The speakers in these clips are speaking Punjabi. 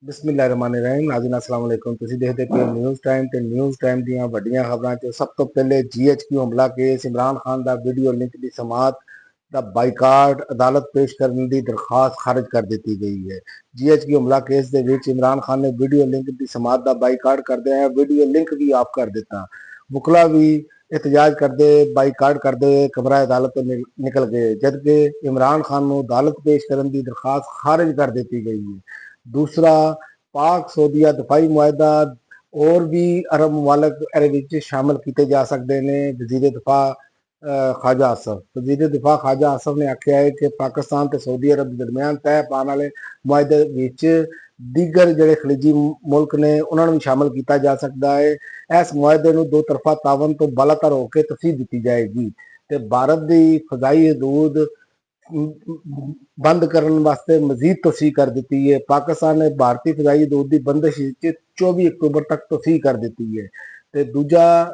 ਬਿਸਮਿਲ੍ਲਾਹਿਰਰਹਿਮਾਨਿਰਰਹੀਮ। ਨਾਜ਼ਰੀਨ अस्सलाम वालेकुम। ਤੁਸੀਂ ਦੇਖਦੇ ਪਏ ਨਿਊਜ਼ ਟਾਈਮ ਤੇ ਨਿਊਜ਼ ਟਾਈਮ ਦੀਆਂ ਵੱਡੀਆਂ ਖਬਰਾਂ 'ਚ ਸਭ ਤੋਂ ਪਹਿਲੇ ਜੀਐਚਕਿਊ ਹਮਲਾ ਕੇਸ, ਇਮਰਾਨ ਖਾਨ ਦਾ ਵੀਡੀਓ ਲਿੰਕ ਦੀ ਸਮਾਤ ਦਾ ਬਾਈਕਾਟ, ਅਦਾਲਤ ਪੇਸ਼ ਕਰਨ ਦੀ ਦਰਖਾਸਤ ਖਾਰਜ ਕਰ ਦਿੱਤੀ ਗਈ ਹੈ। ਜੀਐਚਕਿਊ ਹਮਲਾ ਕੇਸ ਦੇ ਵਿੱਚ ਇਮਰਾਨ ਖਾਨ ਨੇ ਵੀਡੀਓ ਲਿੰਕ ਦੀ ਸਮਾਤ ਦਾ ਬਾਈਕਾਟ ਕਰਦੇ ਹੋਏ ਵੀਡੀਓ ਲਿੰਕ ਵੀ ਆਫ ਕਰ ਦਿੱਤਾ। ਵਕਲਾ ਵੀ एहतजाज करते बाईकाट करते कमरा अदालत तो निकल गए, जबकि इमरान खान को अदालत पेश करने की दरखास्त खारिज कर दी गई है। दूसरा, पाक सऊदीया दफाई मुआहदा और भी अरब ममालक ए शामिल किए जा सकते हैं। वजीर दफा ख्वाजा आसफ ख्वाजा आसफ ने आख्या है कि पाकिस्तान तो सऊदी अरब के दरमियान तय पाने वाले मुआहदे दीगर ਜਿਹੜੇ ਖਲੀਜੀ ਮੁਲਕ ਨੇ ਉਹਨਾਂ ਨੂੰ ਵੀ ਸ਼ਾਮਲ ਕੀਤਾ ਜਾ ਸਕਦਾ ਹੈ। ਇਸ ਮੁਆਹਦੇ ਨੂੰ ਦੋ ਤਰਫਾ ਤਾਵਨ ਤੋਂ ਬਾਲਾਤਰ ਹੋ ਕੇ ਤਫਸੀਲ ਦਿੱਤੀ ਜਾਏਗੀ ਤੇ ਭਾਰਤ ਦੀ ਫਜ਼ਾਈ ਹਦੂਦ ਬੰਦ ਕਰਨ ਵਾਸਤੇ ਮਜ਼ੀਦ ਤੌਸੀਹ ਕਰ ਦਿੱਤੀ ਹੈ। ਪਾਕਿਸਤਾਨ ਨੇ ਭਾਰਤੀ ਫਜ਼ਾਈ ਹਦੂਦ ਦੀ ਬੰਦਿਸ਼ 24 ਅਕਤੂਬਰ ਤੱਕ ਤੌਸੀਹ ਕਰ ਦਿੱਤੀ ਹੈ ਤੇ ਦੂਜਾ,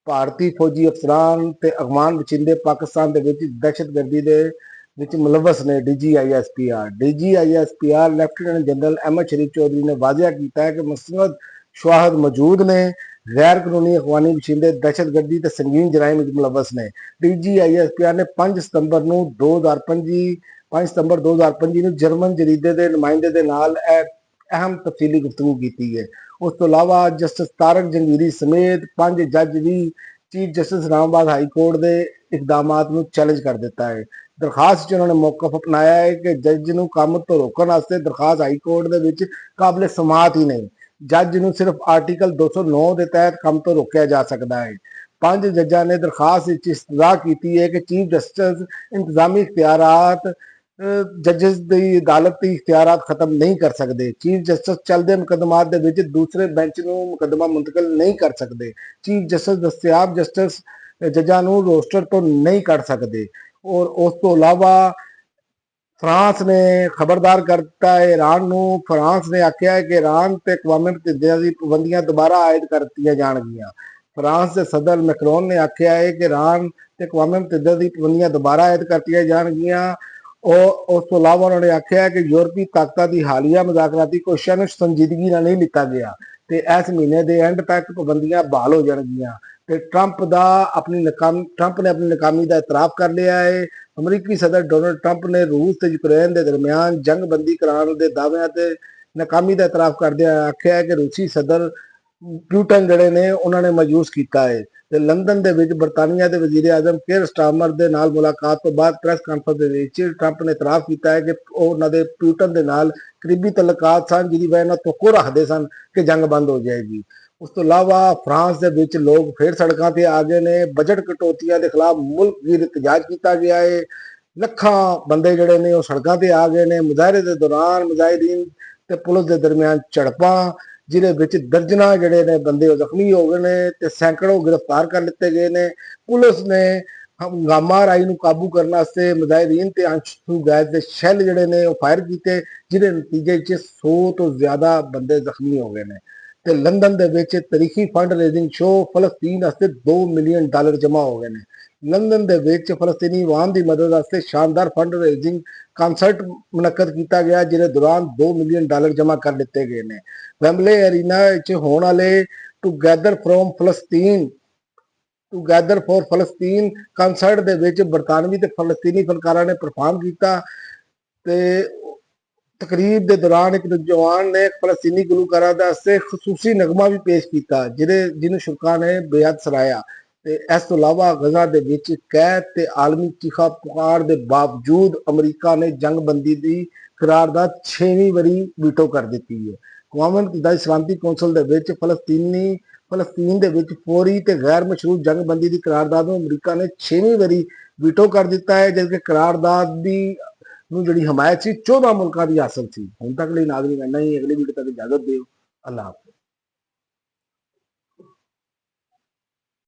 ਭਾਰਤੀ ਫੌਜੀ ਅਫਸਰਾਨ ਤੇ ਅਗਵਾਨ ਵਚਿੰਦੇ ਪਾਕਿਸਤਾਨ ਦੇ ਵਿੱਚ ਦਹਿਸ਼ਤਗਰਦੀ ਦੇ ਵਿੱਚ ਮੁਲਵਸ ਨੇ। ਡੀਜੀਆਈਐਸਪੀਆਰ ਲੈਫਟੀਨੈਂਟ ਜਨਰਲ ਅਹਿਮਦ ਸ਼ਰੀਫ ਚੌਧਰੀ ਨੇ ਵਾਜ਼ਿਆ ਕੀਤਾ ਹੈ ਕਿ ਮੁਸਤਨਦ ਸ਼ਵਾਹਦ ਮੌਜੂਦ ਨੇ, गैर कानूनी अगवानी वशिंदे दहशतगर्दी ते संगीन जराइम मुलवस ने। DGISPR ने 5 ਸਤੰਬਰ 2025 ਨੂੰ ਜਰਮਨ ਜਰੀਦੇ ਦੇ ਨੁਮਾਇੰਦੇ ਦੇ ਨਾਲ ਅਹਿਮ ਤਫਸੀਲੀ ਗੁਫ਼ਤਗੂ ਕੀਤੀ ਹੈ। ਉਸ ਤੋਂ ਇਲਾਵਾ ਜਸਟਿਸ ਤਾਰਕ ਜੰਗੀਰੀ ਸਮੇਤ 5 ਜੱਜ ਵੀ chief justice Islamabad high court ਦੇ ਇਕਦਾਮਾਤ ਨੂੰ ਚੈਲੰਜ ਕਰ ਦਿੱਤਾ ਹੈ। ਦਰਖਾਸਤ 'ਚ ਉਹਨਾਂ ਨੇ ਮੌਕਫ ਅਪਣਾਇਆ ਹੈ ਕਿ ਜੱਜ ਨੂੰ ਕੰਮ ਤੋਂ ਰੋਕਣ ਵਾਸਤੇ ਦਰਖਾਸਤ ਹਾਈ ਕੋਰਟ ਦੇ ਵਿੱਚ ਕਾਬਲੇ ਸਮਾਤ ਹੀ ਨਹੀਂ, ਜੱਜ ਨੂੰ ਸਿਰਫ ਆਰਟੀਕਲ 209 ਦੇ ਤਹਿਤ ਕੰਮ ਤੋਂ ਰੋਕਿਆ ਜਾ ਸਕਦਾ ਹੈ। 5 ਜੱਜਾਂ ਨੇ ਦਰਖਾਸਤ ਵਿੱਚ ਇਸਤਦਾ ਕੀਤੀ ਹੈ ਕਿ ਚੀਫ ਜਸਟਿਸ ਇੰਤਜ਼ਾਮੀ ਇਖਤਿਆਰਾਤ ਜੱਜਸ ਦੀ ਅਦਾਲਤ ਦੀ ਇਖਤਿਆਰਾਤ ਖਤਮ ਨਹੀਂ ਕਰ ਸਕਦੇ। ਚੀਫ ਜਸਟਿਸ ਚੱਲਦੇ ਮੁਕੱਦਮਾਤ ਦੇ ਵਿੱਚ ਦੂਸਰੇ ਬੈਂਚ ਨੂੰ ਮੁਕੱਦਮਾ ਮੁੰਤਕਿਲ ਨਹੀਂ ਕਰ ਸਕਦੇ। ਚੀਫ ਜਸਟਿਸ ਦਸਤਿਆਬ ਜਸਟਿਸ ਜੱਜਾਂ ਨੂੰ ਰੋਸਟਰ ਤੋਂ ਨਹੀਂ ਕੱਢ ਸਕਦੇ। ਔਰ ਉਸ ਤੋਂ ਇਲਾਵਾ फ्रांस ने खबरदार करता है ईरान ਨੂੰ। फ्रांस ने आख्या है कि ईरान ਤੇ अक़वाम मुत्तहिदा दी पाबंदियां दोबारा आयद कर दित्तियां जाणगीਆਂ। फ्रांस के सदर मैक्रोन ने आख्या है कि ईरान ਤੇ अक़वाम मुत्तहिदा दी पाबंदियां दोबारा आयद कर दित्तियां जाणगीਆਂ। और उस तो इलावा उन्होंने आख्या है कि यूरोपी ताकतां दी हालिया मुज़ाकराती कोशिशां नूं संजीदगी नाल नहीं लिता गया ते इस महीने दे एंड तक पाबंदियां बहाल हो जाणगीਆਂ। ਤੇ ट्रंप ने अपनी नाकामी का इतराफ़ कर लिया है। अमरीकी सदर डोनाल्ड ट्रंप ने रूस ते यूक्रेन के दरमियान जंग बंदी कराने के दाव्यां ते नाकामी का इतराफ़ करदे आख्या है कि रूसी सदर प्यूटन जिहड़े ने उन्होंने मायूस किया है। ਤੇ ਲੰਡਨ ਦੇ ਵਿੱਚ ਬਰਤਾਨੀਆ ਦੇ ਵਜ਼ੀਰ ਆਜ਼ਮ ਕੇਰ ਸਟਾਰਮਰ ਦੇ ਨਾਲ ਮੁਲਾਕਾਤ ਤੋਂ ਬਾਅਦ ਪ੍ਰੈਸ ਕਾਨਫਰੰਸ ਦੇ ਵਿੱਚ ਟਰੰਪ ਨੇ ਇਤਰਾਫ਼ ਕੀਤਾ ਹੈ ਕਿ ਉਹ ਉਹਨਾਂ ਦੇ ਪਿਊਟਨ ਦੇ ਨਾਲ ਕਰੀਬੀ ਤਲਕਾਤ ਸਨ, ਜਿਹਦੀ ਵਜ੍ਹਾ ਨਾਲ ਤੋਕੋ ਰੱਖਦੇ ਸਨ ਕਿ ਜੰਗ ਬੰਦ ਹੋ ਜਾਏਗੀ। ਉਸ ਤੋਂ ਇਲਾਵਾ ਫਰਾਂਸ ਦੇ ਵਿੱਚ ਲੋਕ ਫਿਰ ਸੜਕਾਂ ਤੇ ਆ ਗਏ ਨੇ। ਬਜਟ ਕਟੌਤੀਆਂ ਦੇ ਖਿਲਾਫ ਮੁਲਕ ਗਿਰ ਇਤਜਾਜ ਕੀਤਾ ਗਿਆ ਹੈ। ਲੱਖਾਂ ਬੰਦੇ ਜਿਹੜੇ ਨੇ ਉਹ ਸੜਕਾਂ ਤੇ ਆ ਗਏ ਨੇ। ਮੁਜ਼ਾਹਰੇ ਦੇ ਦੌਰਾਨ ਮੁਜ਼ਾਹਿਰੀਨ ਤੇ ਪੁਲਿਸ ਦੇ ਦਰਮਿਆਨ ਝੜਪਾਂ, ਜਿਹਦੇ ਵਿੱਚ ਦਰਜਨਾਂ ਜਿਹੜੇ ਨੇ ਬੰਦੇ ਉਹ ਜ਼ਖਮੀ ਹੋ ਗਏ ਨੇ ਤੇ ਸੈਂਕੜੋਂ ਗ੍ਰਿਫਤਾਰ ਕਰ ਲਿੱਤੇ ਗਏ ਨੇ। ਪੁਲਿਸ ਨੇ ਹੰਗਾਮਾ ਰਾਈ ਨੂੰ ਕਾਬੂ ਕਰਨ ਵਾਸਤੇ ਮੁਜ਼ਾਹਿਰੀਨ ਤੇ ਅੰਸ਼ੂ ਗੈਸ ਦੇ ਸ਼ੈੱਲ ਜਿਹੜੇ ਨੇ ਉਹ ਫਾਇਰ ਕੀਤੇ, ਜਿਹਦੇ ਨਤੀਜੇ 'ਚ 100 ਤੋਂ ਜ਼ਿਆਦਾ ਬੰਦੇ ਜ਼ਖਮੀ ਹੋ ਗਏ ਨੇ। ਤੇ ਲੰਡਨ ਦੇ ਵਿੱਚ ਤਾਰੀਖੀ ਫੰਡ ਰੇਜ਼ਿੰਗ ਸ਼ੋਅ ਫਲਸਤੀਨ ਵਾਸਤੇ $2 ਮਿਲੀਅਨ ਜਮ੍ਹਾਂ ਹੋ ਗਏ ਨੇ। ਲੰਡਨ ਦੇ ਵਿੱਚ ਫਲਸਤੀਨੀ ਆਵਾਮ ਦੀ ਮਦਦ ਵਾਸਤੇ ਸ਼ਾਨਦਾਰ ਫੰਡ ਰੇਜ਼ਿੰਗ ਕਨਸਰਟ ਮੁਨੱਕਦ ਕੀਤਾ ਗਿਆ, ਜਿਹਦੇ ਦੌਰਾਨ $2 ਮਿਲੀਅਨ ਜਮ੍ਹਾਂ ਕਰ ਦਿੱਤੇ ਗਏ ਨੇ। ਵੈਂਬਲੇ ਅਰੀਨਾ ਵਿੱਚ ਹੋਣ ਵਾਲੇ ਟੂਗੈਦਰ ਫॉर ਫਲਸਤੀਨ ਕਨਸਰਟ ਦੇ ਵਿੱਚ ਬਰਤਾਨਵੀ ਤੇ ਫਲਸਤੀਨੀ ਫਨਕਾਰਾਂ ਨੇ ਪਰਫਾਰਮ ਕੀਤਾ ਤੇ ਤਕਰੀਬ ਦੇ ਦੌਰਾਨ ਇੱਕ ਨੌਜਵਾਨ ਨੇ ਫਲਸਤੀਨੀ ਗੁਲੂਕਾਰਾਂ ਵਾਸਤੇ ਖਸੂਸੀ ਨਗਮਾ ਵੀ ਪੇਸ਼ ਕੀਤਾ, ਜਿਹਨੂੰ ਸ਼ੁਰਕਾ ਨੇ ਬੇਹੱਦ ਸਰਾਇਆ। ਤੇ ਇਸ ਤੋਂ ਇਲਾਵਾ ਗਜ਼ਾ ਦੇ ਵਿੱਚ ਕੈਦ ਤੇ ਆਲਮੀ ਚੀਖਾ ਪੁਕਾਰ ਦੇ ਬਾਵਜੂਦ ਅਮਰੀਕਾ ਨੇ ਜੰਗਬੰਦੀ ਦੀ ਕਰਾਰਦਾਦ 6ਵੀਂ ਵਾਰੀ ਵੀਟੋ ਕਰ ਦਿੱਤੀ ਹੈ। ਅक़वाम मुत्तहिदा सलामती कौंसल ਦੇ ਵਿੱਚ ਫਲਸਤੀਨ ਦੇ ਵਿੱਚ ਫੌਰੀ ਤੇ ਗੈਰ ਮਸ਼ਰੂਤ ਜੰਗਬੰਦੀ ਦੀ ਕਰਾਰਦਾਦ ਨੂੰ ਅਮਰੀਕਾ ਨੇ 6ਵੀਂ ਵਾਰੀ ਵੀਟੋ ਕਰ ਦਿੱਤਾ ਹੈ, ਜਦਕਿ ਕਰਾਰਦਾਦ ਦੀ ਨੂੰ ਜਿਹੜੀ ਹਮਾਇਤ ਸੀ 14 ਮੁਲਕਾਂ ਦੀ ਹਾਸਲ ਸੀ। ਹੁਣ ਤੱਕ ਲਈ ਨਾਜ਼ਰੀਨ ਇੰਨਾ ਹੀ। ਅਗਲੀ ਵੀਡੀਓ ਤੱਕ ਇਜਾਜ਼ਤ ਦਿਓ। ਅੱਲਾਹ।